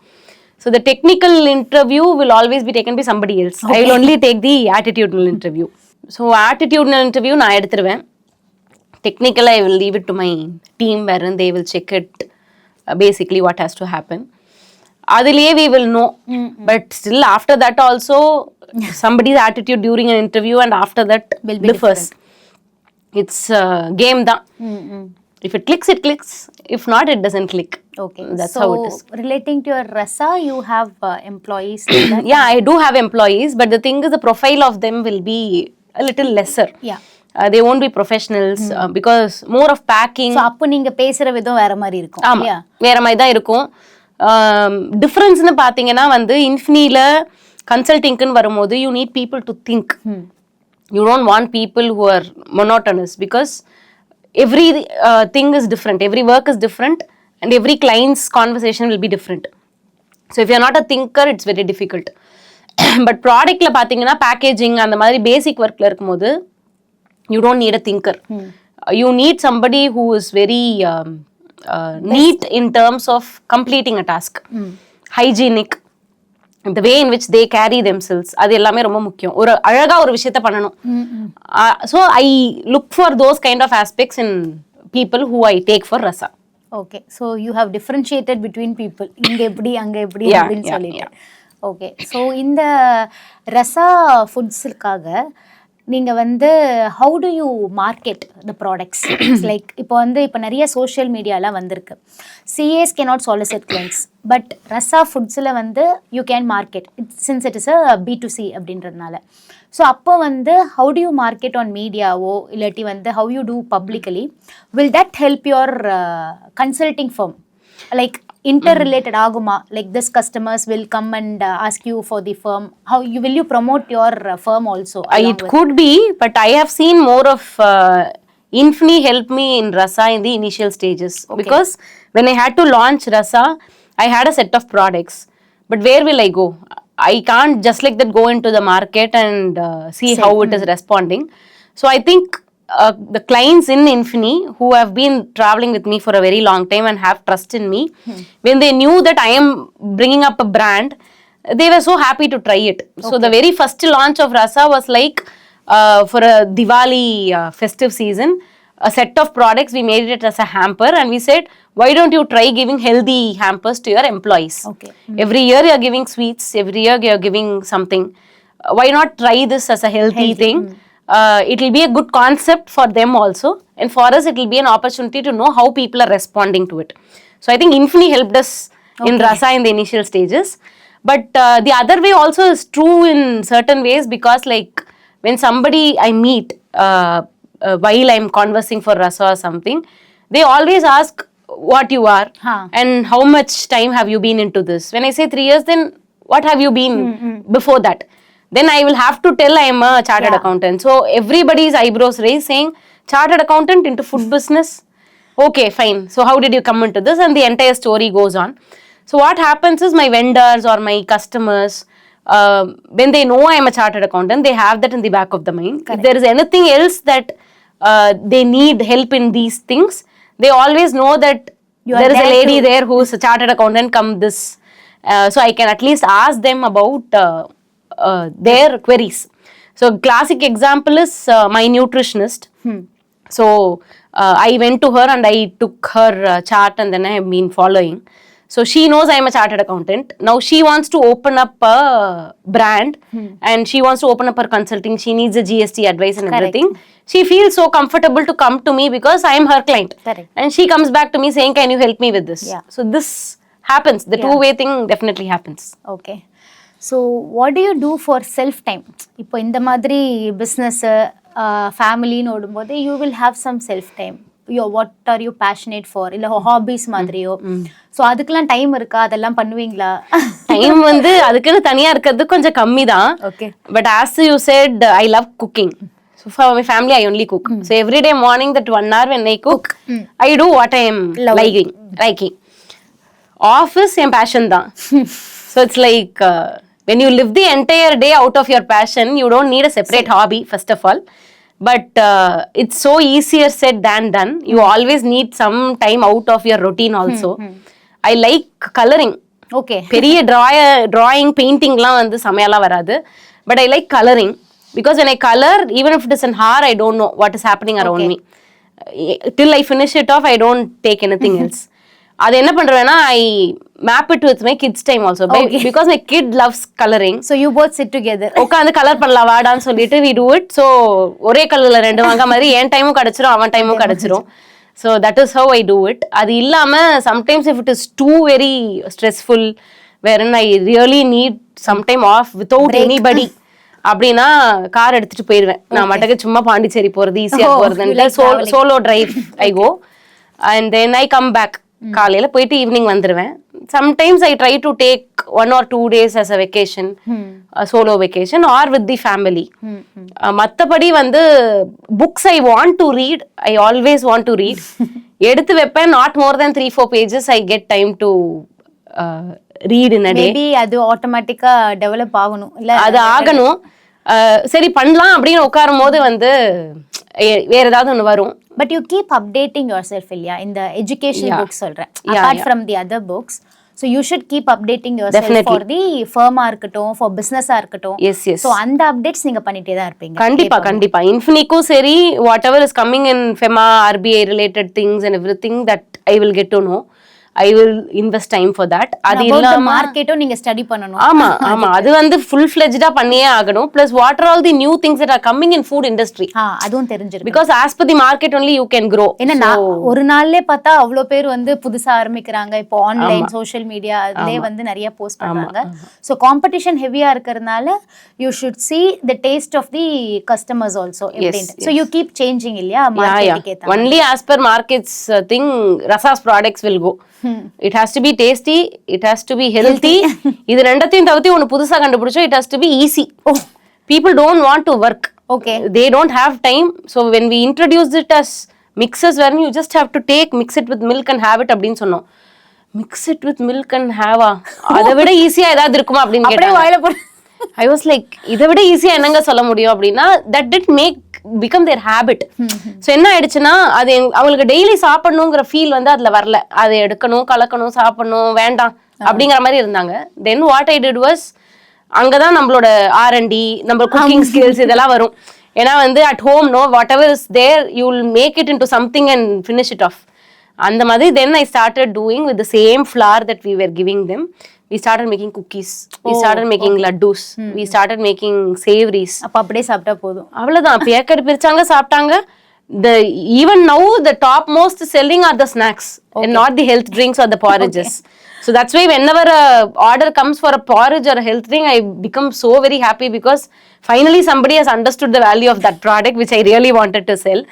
So the technical interview will always be taken by somebody else. Okay. I will only take the attitudinal interview. So attitudinal interview நான் எடுத்துருவேன். Technical I will leave it to my team wherein they will check it basically what has to happen. Adiliye we will know. But still after that also somebody's attitude during an interview and after that will be differs. It's game da. If it clicks, it clicks. If not, it doesn't click. Okay. That's so how it is. Relating to your Rasa, you have employees. Yeah, I do have employees, but the thing is the profile of them will be a little lesser. Yeah. They won't be professionals because more of packing. So அப்போ நீங்க பேசுற விதம் வேற மாதிரி இருக்கும். ஆமா, வேற மாதிரி தான் இருக்கும். டிஃபரன்ஸ்னு பார்த்தீங்கன்னா வந்து இன்ஃபினில கன்சல்டிங்க்குன்னு வரும்போது you need people to think. You don't want people who are monotonous because every thing is different, every work is different and every client's conversation will be different. So if you're not a thinker, it's very difficult. But ப்ராடக்ட்ல பார்த்தீங்கன்னா packaging அந்த மாதிரி பேசிக் ஒர்க்ல இருக்கும்போது you don't need a thinker. You need somebody who is very neat in terms of completing a task. Hygienic, the way in which they carry themselves, அது எல்லாமே ரொம்ப முக்கியம். ஒரு அழகா ஒரு விஷயத்த பண்ணணும். So I look for those kind of aspects in people who I take for Rasa. Okay, so you have differentiated between people. இங்க எப்படி அங்க எப்படி அப்படின்னு சொல்லிட்டு. Okay, so இந்த Rasa Foodsக்காக நீங்க வந்து how do you market the products? It's like இப்போ நிறைய சோஷியல் மீடியாலாம் வந்திருக்கு. CAs cannot solicit clients, but Rasa Foodsல you can market since it is a B2C அப்படின்றதுனால. ஸோ அப்போ how do you market on மீடியாவோ இல்லாட்டி how you do publicly? Will that help your consulting firm? Like interrelated aguma, like this customers will come and ask you for the firm. How will you promote your firm also? It could be, but I have seen more of Infini help me in Rasa in the initial stages. Okay. Because when I had to launch Rasa, I had a set of products, but where will I go? I can't just like that go into the market and see how it is responding. So I think the clients in Infini who have been traveling with me for a very long time and have trust in me, when they knew that I am bringing up a brand, they were so happy to try it. Okay. So the very first launch of Rasa was like for a Diwali festive season, a set of products, we made it as a hamper and we said, why don't you try giving healthy hampers to your employees? Okay. Every year you are giving sweets, every year you are giving something. Why not try this as a healthy thing? It will be a good concept for them also, and for us it will be an opportunity to know how people are responding to it. So I think Infini helped us in Rasa in the initial stages. But the other way also is true in certain ways, because like when somebody I meet while I'm conversing for Rasa or something, they always ask what you are and how much time have you been into this. When I say 3 years, then what have you been before that? Then I will have to tell I am a chartered accountant. So everybody's eyebrows raised saying, chartered accountant into food business? Okay, fine. So how did you come into this? And the entire story goes on. So what happens is my vendors or my customers, when they know I am a chartered accountant, they have that in the back of the mind. Correct. If there is anything else that they need help in these things, they always know that there is a lady there who is a chartered accountant, come this. So I can at least ask them about their queries. So classic example is my nutritionist. So I went to her and I took her chart, and then I have been following. So she knows I am a chartered accountant. Now she wants to open up a brand and she wants to open up her consulting. She needs a GST advice and everything. She feels so comfortable to come to me because I am her client. Correct. And she comes back to me saying, can you help me with this? Yeah. So this happens. The two-way thing definitely happens. Okay. So what do you do for self-time? இப்போ இந்த மாதிரி business ஃபேமிலின்னு ஓடும்போது you will have some self-time. What are you passionate for? இல்லை ஹாபிஸ் மாதிரியோ. So அதுக்கெல்லாம் time இருக்கா? அதெல்லாம் பண்ணுவீங்களா? டைம் வந்து அதுக்குன்னு தனியாக இருக்கிறது கொஞ்சம் கம்மி தான். Okay. But as you said, I love cooking. So for my family, I only cook. So every day morning, that 1 hour when I cook, I do what I am liking. Office, my passion da. So it's like when you live the entire day out of your passion, you don't need a separate hobby, first of all. But it's so easier said than done. You always need some time out of your routine also. I like coloring. Okay. பெரிய drawing, painting லாம் வந்து சமையலா வராது. But I like coloring. Because when I color, even if it is an hour, I don't know what is happening around me. Till I finish it off, I don't take anything else. அது என்ன பண்றேன்னா, I map it with my kids time also. Because my kid loves coloring. So you both sit together. உட்காந்து colour பண்ணலாம் வாடான்னு சொல்லிட்டு we do it. So ஒரே கலர்ல 2 வாங்க மாதிரி என் டைமும் கிடைச்சிரும், அவன் டைமும் கிடைச்சிரும். So that is how I do it. அது இல்லாம sometimes if it is too very stressful, wherein I really need some time off without anybody, அப்படின்னா கார் எடுத்துட்டு போயிடுவேன். நான் மட்டும் சும்மா பாண்டிச்சேரி போறது ஈஸியா போறதுன்னு solo drive I go and then I come back. காலையில போயிட்டு ஈவினிங் வந்துருவேன். Sometimes I try to take 1 or 2 days as a vacation, solo vacation or with the family. மத்தபடி வந்து books I want to read, I always want to read. எடுத்து வைப்பேன், not more than 3-4 pages I get time to read in a day. Maybe அது ஆட்டோமேட்டிக்கா develop ஆகணும் இல்ல, அது ஆகணும். சரி பண்ணலாம் அப்படின்னு உட்காரும் போது வந்து வேற ஏதாவது ஒன்று வரும். But you keep updating your self இல்லையா? இந்த எஜுகேஷன் புக்ஸ் சொல்றேன், apart from the other books. So you should keep updating yourself for the firm-ஆ இருக்கட்டும், for business-ஆ இருக்கட்டும். Yes. So அந்த அப்டேட்ஸ் நீங்க பண்ணிட்டே தான் இருப்பீங்க. கண்டிப்பா இன்ஃபினிக்கும் சரி, whatever is coming in FEMA, RBI related things and everything that I will get to know. I will invest time for that. அது இல்லாம மார்க்கெட்டும் நீங்க ஸ்டடி பண்ணனும். ஆமா அது வந்து full fledged பண்ணியே ஆகணும். Plus what are all the new things that are coming in food industry? அதுவும் தெரிஞ்சிருக்கு. Because as per the market only you can grow. ஏன்னா ஒரு நாள்லயே பார்த்தா அவ்வளோ பேர் வந்து புதுசா ஆரம்பிக்கிறாங்க. இப்போ ஆன்லைன் சோஷியல் மீடியா அதுலயே வந்து நிறைய போஸ்ட் பண்றாங்க. So competition heavy-ஆ இருக்கறனால you should see the taste of the customers also. So you keep changing இல்லையா மார்க்கெட்டுக்கு ஏத்த. Only as per markets thing, Rasa's products will go. It has to be tasty, it has to be healthy. இது ரெண்டத்தையும் தவிர்த்து ஒன்று புதுசா கண்டுபிடிச்சோம். It has to be easy. People don't want to work. Okay. They don't have time. So when we introduced it as mixes, wherein you just have to mix it with milk and have it அப்படின்னு சொன்னோம். Mix it with milk and have அதை விட ஈஸியா ஏதாவது இருக்குமா அப்படின்னு கேட்டாங்க. I was like, இதை விட ஈஸியா என்னங்க சொல்ல முடியும் அப்படின்னா, that did become their habit. So என்ன ஆயிடுச்சுன்னா, அது அவங்களுக்கு டெய்லி சாப்பிடணுங்கிற ஃபீல் வந்து அதுல வரல. அதை எடுக்கணும், கலக்கணும், சாப்பிடணும், வேண்டாம் அப்படிங்கிற மாதிரி இருந்தாங்க. Then what I did was, அங்கதான் நம்மளோட R&D, நம்ம குக்கிங் ஸ்கில்ஸ் இதெல்லாம் வரும். ஏன்னா வந்து at home no whatever is there, you will make it into something and finish it off. அந்த மாதிரி then I started doing with the same flour that we were giving them. We started making cookies. We started making laddus. We started making savories. அப்ப அப்படியே சாப்பிட்டா போதும், அவ்வளவுதான். Packet பிரிச்சாங்க, சாப்பிட்டாங்க. the even now the top most selling are the snacks and not the health drinks or the porridges. So that's why whenever a order comes for a porridge or a health drink, I become so very happy because finally somebody has understood the value of that product which I really wanted to sell.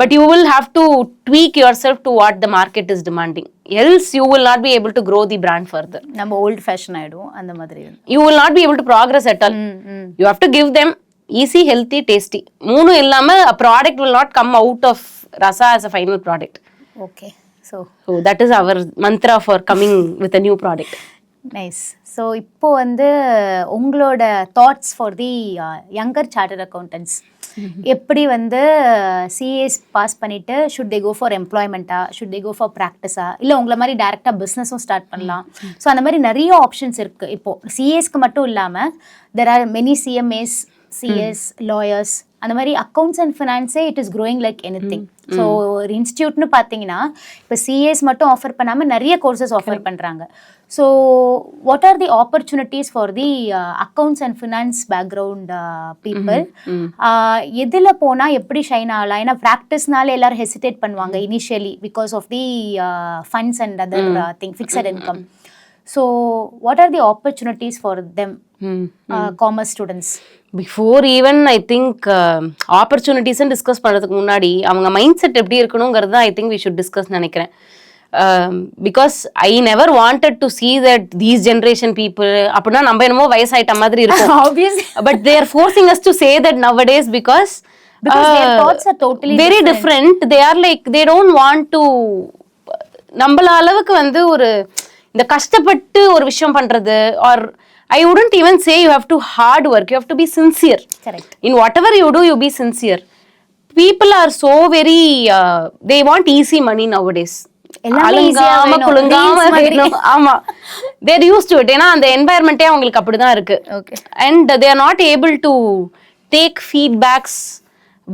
But you will have to tweak yourself to what the market is demanding, else you will not be able to grow the brand further. நம்ம volt fashion ஆயிடும் அந்த மாதிரி. You will not be able to progress at all. You have to give them easy, healthy, tasty. மூணு இல்லாம a product will not come out of Rasa as a final product. Okay. So that is our mantra for coming with a new product. Nice. So இப்போ வந்து உங்களோட thoughts for the younger chartered accountants, எப்படி வந்து CAs pass பண்ணிட்டு should they go for எம்ப்ளாய்மெண்ட்டா, should they go for ப்ராக்டிஸா, இல்லை உங்களை மாதிரி டேரெக்டாக பிஸ்னஸும் ஸ்டார்ட் பண்ணலாம். ஸோ அந்த மாதிரி நிறைய ஆப்ஷன்ஸ் இருக்குது. இப்போது சிஏஸ்க்கு மட்டும் இல்லாமல் there are many CMAs, CS, lawyers, அந்த மாதிரி அக்கௌண்ட்ஸ் அண்ட் ஃபினான்ஸே it is growing like anything. So ஒரு இன்ஸ்டியூட்னு பார்த்தீங்கன்னா இப்போ சிஏஸ் மட்டும் ஆஃபர் பண்ணாமல் நிறைய கோர்சஸ் ஆஃபர் பண்ணுறாங்க. So what are the opportunities for the accounts and finance background people? எதில் போனால் எப்படி ஷைன் ஆகலாம்? ஏன்னா ப்ராக்டிஸ்னால எல்லாரும் ஹெசிடேட் பண்ணுவாங்க initially because of the funds and other thing, fixed income. So what are the opportunities for them, commerce students? Before even I think opportunities and discuss பண்றதுக்கு முன்னாடி அவங்க மைண்ட் செட் எப்படி இருக்கணுங்கிறது I think we should discuss நினைக்கிறேன். Because I never wanted to see that these generation people அப்படின்னா நம்ம என்னமோ வயசாயிட்ட மாதிரி இருக்கும். Obviously. But they are forcing us to say that nowadays because their thoughts are totally very different. They are like they don't want to நம்மள அளவுக்கு வந்து ஒரு இந்த கஷ்டப்பட்டு ஒரு விஷயம் பண்றது, R I wouldn't even say you have to hard work, you have to be sincere. Correct. In whatever you do, you be sincere. People are so very they want easy money nowadays. அலங்காம குலுங்காம வேணும். ஆமா, they're used to it. ஏன்னா அந்த என்வாயர்மெண்டே அவங்களுக்கு அப்படிதான் இருக்கு. And they are not able to take feedbacks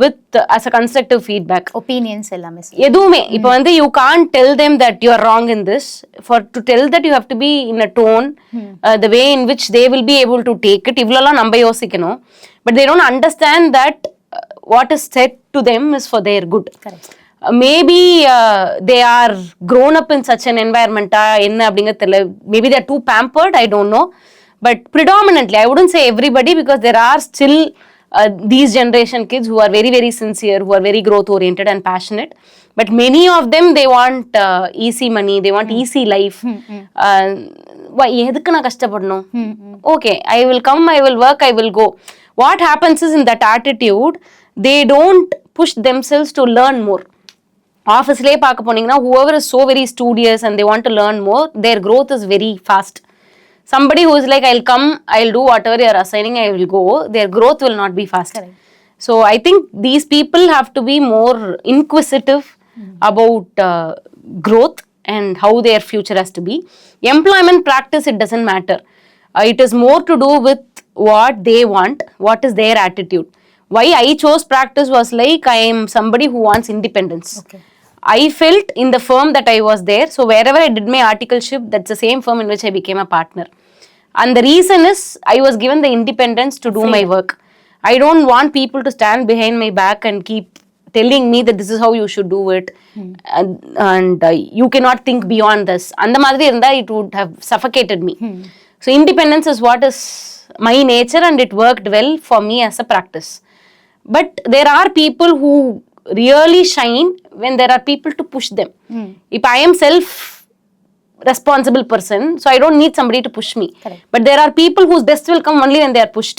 with as a constructive feedback. Opinions எல்லாமே எதுவுமே இப்போ வந்து you can't tell them that you are wrong in this. For to tell that you have to be in a tone, the way in which they will be able to take it. இவ்வளோலாம் நம்ம யோசிக்கணும். But they don't understand that what is said to them is for their good. Correct. Maybe they are grown up in such an environment என்ன அப்படிங்கிறது தெரியல. Maybe they are too pampered, I don't know. But predominantly, I wouldn't say everybody because there are still these generation kids who are very very sincere, who are very growth oriented and passionate, but many of them they want easy money, they want easy life. எதுக்கு நான் கஷ்டப்படணும்? Okay, I will come, I will work, I will go. What happens is in that attitude they don't push themselves to learn more. ஆஃபீஸ்லேயே பார்க்க போனீங்கன்னா whoever is so very studious and they want to learn more, their growth is very fast. Somebody who is like, I'll come, I'll do whatever you're assigning, I will go, their growth will not be fast. Correct. So I think these people have to be more inquisitive about growth and how their future has to be. Employment practice, it doesn't matter. It is more to do with what they want, what is their attitude. Why I chose practice was like, I am somebody who wants independence. Okay. I felt in the firm that I was there, so wherever I did my articleship, that's the same firm in which I became a partner. And the reason is, I was given the independence to do my work. I don't want people to stand behind my back and keep telling me that this is how you should do it, and you cannot think beyond this. And the madri irundha, it would have suffocated me. So independence is what is my nature, and it worked well for me as a practice. But there are people who really shine when there are people to push them. If I am self-responsible person, so I don't need somebody to push me. Correct. But there are people whose best will come only when they are pushed.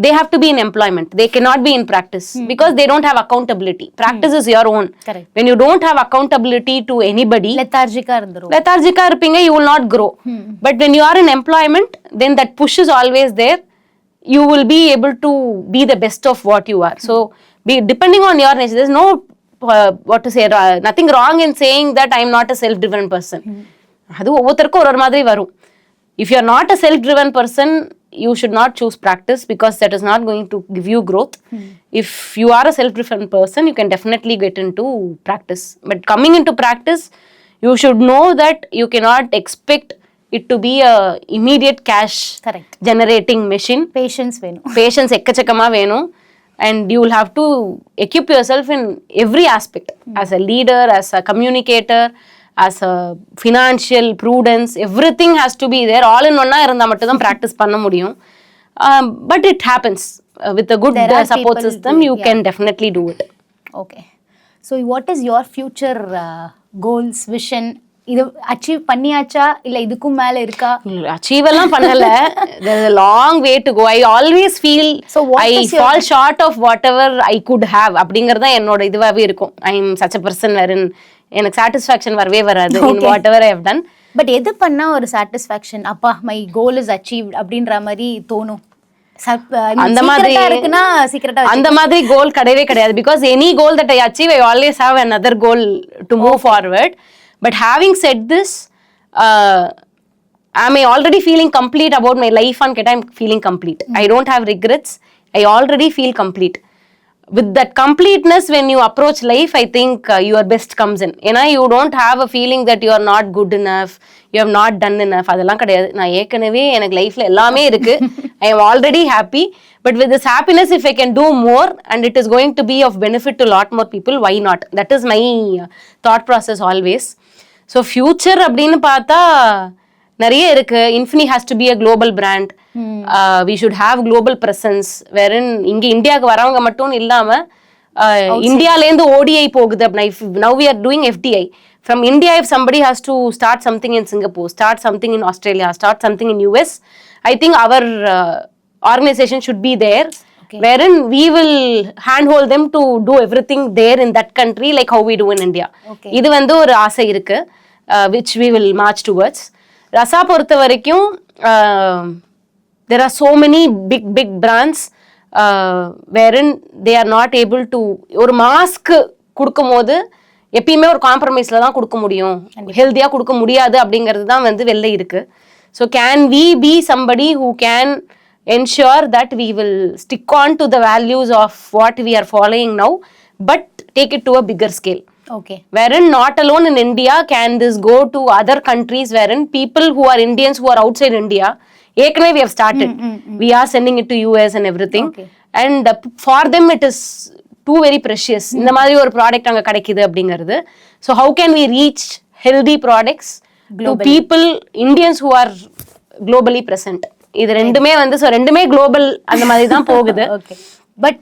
They have to be in employment. They cannot be in practice because they don't have accountability. Practice is your own. Correct. When you don't have accountability to anybody, lethargica irupinga, you will not grow. But when you are in employment, then that push is always there. You will be able to be the best of what you are. So depending on your nature, there's no what to say, nothing wrong in saying that I am not a self-driven person. அது ஒவ்வொருத்தருக்கும் ஒரு மாதிரி வரும். If you are not a self-driven person, you should not choose practice because that is not going to give you growth. If you are a self-driven person, you can definitely get into practice. But coming into practice, you should know that you cannot expect it to be a immediate cash generating machine. Patience வேணும். Patience எக்கச்சக்கமா வேணும். and you will have to equip yourself in every aspect, as a leader, as a communicator, as a financial prudence, everything has to be there. All in one இருந்தா மட்டும் தான் practice பண்ண முடியும். But it happens with a good support system. You can definitely do it. Okay, so what is your future goals, vision? இது achieve பண்ணியாச்சா இல்ல இதுக்கும் மேல இருக்கா? அச்சீவ் எல்லாம் பண்ணல. There is a long way to go. I always feel I fall short of whatever I could have. அப்படிங்கறது தான் என்னோட இதுவாவே இருக்கும். I am such a person wherein எனக்கு satisfaction வரவே வராது in whatever I have done. But எது பண்ணா ஒரு satisfaction, அப்பா my goal is achieved அப்படின்ற மாதிரி தோணும்? அந்த மாதிரி இருக்குனா சீக்ரெட்டா அந்த மாதிரி கோல் கிடையவே கிடையாது. Because any goal that I achieve, I always have another goal to move forward. But having said this, am I already feeling complete about my life? And I'm feeling complete. I don't have regrets. I already feel complete. With that completeness, when you approach life, I think your best comes in. You don't have a feeling that you are not good enough, you have not done enough. அதெல்லாம் கிடையாது. நான் ஏற்கனவே எனக்கு லைஃப்ல எல்லாமே இருக்கு. I am already happy. But with this happiness, if I can do more and it is going to be of benefit to a lot more people, why not? That is my thought process always. So future அப்படின்னு பார்த்தா நிறைய இருக்கு. Infini has to be a global brand. We should have global presence. Wherein இங்க இந்தியாவுக்கு வரவங்க மட்டும் இல்லாம இந்தியாலேருந்து ODI போகுது. Now we are doing FDI. From India, if somebody has to start something in Singapore, start something in Australia, start something in US, I think our organization should be there. Wherein we will handhold them to do everything there in that country like how we do in India. இது வந்து ஒரு ஆசை இருக்கு, which we will march towards. Raza பொறுத்த வரைக்கும் there are so many big brands wherein they are not able to, ஒரு mask கொடுக்கும் போது எப்பயுமே ஒரு காம்ப்ரமைஸ்ல தான் கொடுக்க முடியும், ஹெல்த்தியா கொடுக்க முடியாது அப்படிங்கிறது தான் வந்து வெளில இருக்கு. So can we be somebody who can ensure that we will stick on to the values of what we are following now, but take it to a bigger scale? Okay. Wherein not alone in India can this go to other countries, wherein people who are Indians who are outside India, ஏற்கனவே we have started. We are sending it to US and everything. Okay. And for them it is too very precious. இந்த மாதிரி ஒரு product அங்க கிடைக்குது அப்படிங்கிறது. So how can we reach healthy products to people, Indians who are globally present? இது ரெண்டுமே வந்து ரெண்டுமே குளோபல் அந்த மாதிரி தான் போகுது. ஓகே, பட்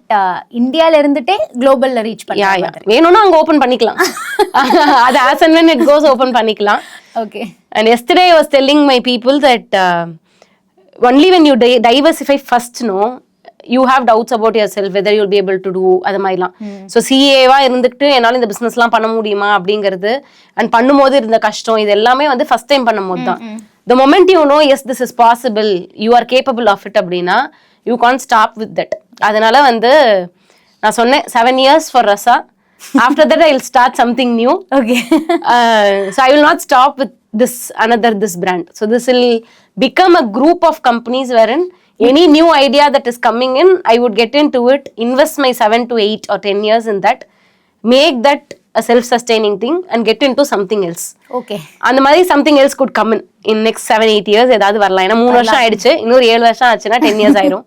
இந்தியால இருந்துட்டே குளோபல்ல ரீச் பண்ணலாம். வேணும்னா அங்க ஓபன் பண்ணிக்கலாம். அது as and when it goes open பண்ணிக்கலாம். Okay. And yesterday I was telling my people that only when you diversify first, you have doubts about yourself whether you'll be able to do அது மாதிரிலாம். So சிஏவா இருந்துட்டு என்னால் இந்த பிஸ்னஸ்லாம் பண்ண முடியுமா அப்படிங்கிறது, and பண்ணும்போது இருந்த கஷ்டம், இது எல்லாமே வந்து ஃபர்ஸ்ட் டைம் பண்ணும்போது தான். The moment you know, yes, this is possible, you are capable of it அப்படின்னா, you can't stop with that. அதனால வந்து நான் சொன்னேன் 7 years for Rasa. After that, I will start something new. Okay. So I will not stop with this brand. So this will become a group of companies wherein any new idea that is coming in, I would get into it, invest my 7 to 8 or 10 years in that, make that a self-sustaining thing and get into something else. Okay. அந்த மாதிரி something else could come in next 7-8 years. ஏதாவது வரலாம். ஏன்னா 3 வருஷம் ஆயிடுச்சு, இன்னொரு 7 வருஷம் ஆச்சுன்னா 10 years ஆயிரும்.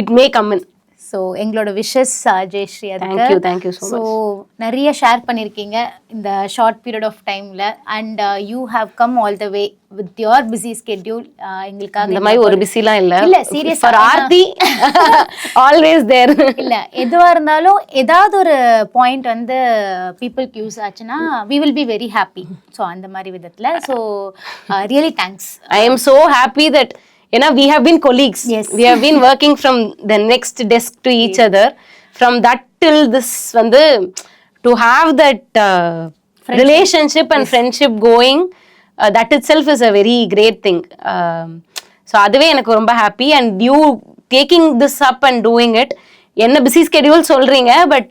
It may come in. So எங்களோட wishes Jayashree. Thank you so much. So நிறைய ஷேர் பண்ணியிருக்கீங்க இந்த ஷார்ட் பீரியட் ஆஃப் டைமில், and you have come all the way with your busy schedule. எங்களுக்காக இந்த மாதிரி ஒரு பிஸிலாம் இல்லை, serious for Aarthi always there. இல்லை, எதுவாக இருந்தாலும் ஏதாவது ஒரு பாயிண்ட் வந்து பீப்புளுக்கு யூஸ் ஆச்சுன்னா we will be very happy. So அந்த மாதிரி விதத்தில் so really thanks. I am so happy that we have been colleagues. Yes. We have been working from the next desk to each other. From that till this, to have that relationship and friendship going, that itself is a very great thing. So அதுவே எனக்கு ரொம்ப happy, and you taking this up and doing it. என்ன busy schedule சொல்றீங்க, but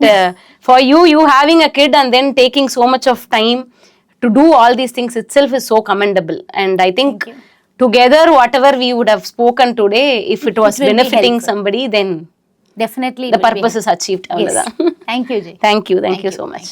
for you having a kid and then taking so much of time to do all these things itself is so commendable. And I think together whatever we would have spoken today, if it was benefiting somebody, then definitely the purpose is achieved. Yes. Thank you, Jay. Thank you so much.